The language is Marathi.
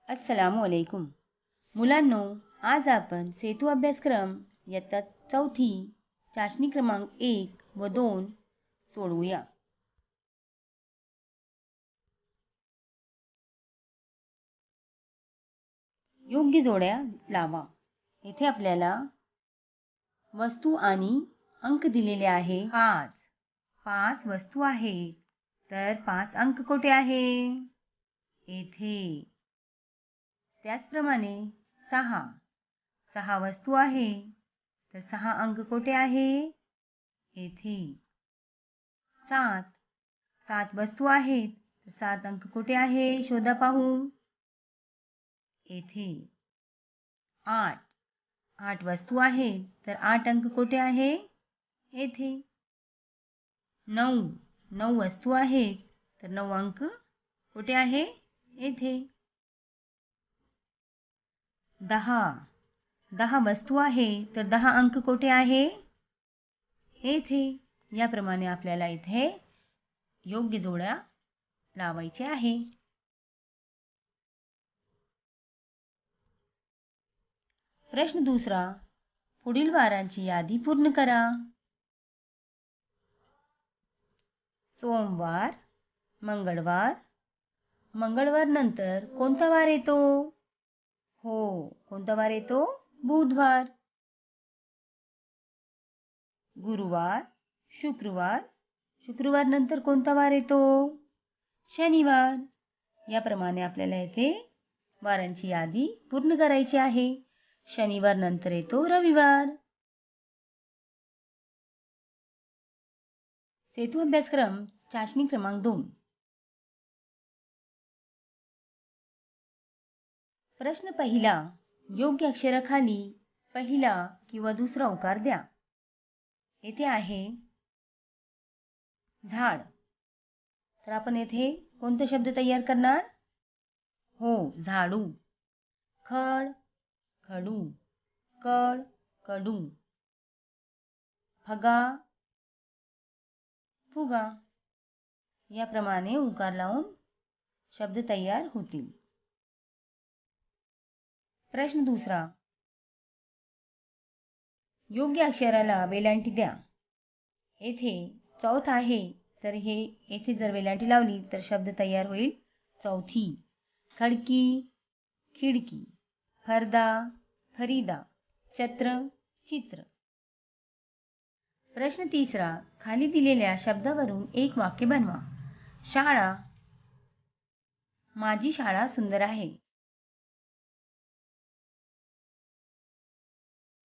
अस्सलामुअलैकुम. मुलांनो, आज आपण सेतू अभ्यासक्रम इयत्ता 4थी चाचणी क्रमांक 1 व 2 सोडवूया. योग्य जोड्या लावा. येथे आपल्याला वस्तू आणि अंक दिलेले आहे 5. 5 वस्तू आहेत, तर 5 अंक कोठे आहे? येथे. त्याचप्रमाणे 6. 6 वस्तू आहे, तर 6 अंक कोठे आहे? येथे. 7. 7 वस्तू आहेत, तर 7 अंक कोठे आहे? शोधा पाहू. येथे. 8. 8 वस्तू आहेत, तर 8 अंक कोठे आहे? येथे. 9. 9 वस्तू आहेत, तर 9 अंक कोठे आहे? येथे. 10. 10 वस्तू आहे, तर 10 अंक कोठे आहे? येथे. याप्रमाणे आपल्याला इथे योग्य जोड्या लावायच्या आहे. प्रश्न दुसरा. पुढील वारांची यादी पूर्ण करा. सोमवार, मंगळवार. मंगळवार नंतर कोणता वार येतो? हो, कोणता वार येतो? बुधवार. गुरुवार, शुक्रवार. शुक्रवार नंतर कोणता वार येतो? शनिवार. याप्रमाणे आपल्याला येथे वारांची यादी पूर्ण करायची आहे. शनिवार नंतर येतो रविवार. सेतू अभ्यासक्रम चाचणी क्रमांक 2. प्रश्न पहिला. योग्य अक्षराखाली पहिला किंवा दुसरा उकार द्या. येथे आहे झाड. तर आपण येथे कोणते शब्द तयार करणार? हो, झाडू. खड, खडू. कड, कडू. फगा, फुगा. याप्रमाणे उकार लावून शब्द तयार होतील. प्रश्न दुसरा. योग्य अक्षराला वेलांटी द्या. येथे चौथ आहे, तर येथे जर वेलांटी लावली तर शब्द तयार होईल चौथी. खडकी, खिडकी. फरदा, फरीदा. छत्र, चित्र. प्रश्न तिसरा. खाली दिलेल्या शब्दावरून एक वाक्य बनवा. शाळा. माझी शाळा सुंदर आहे.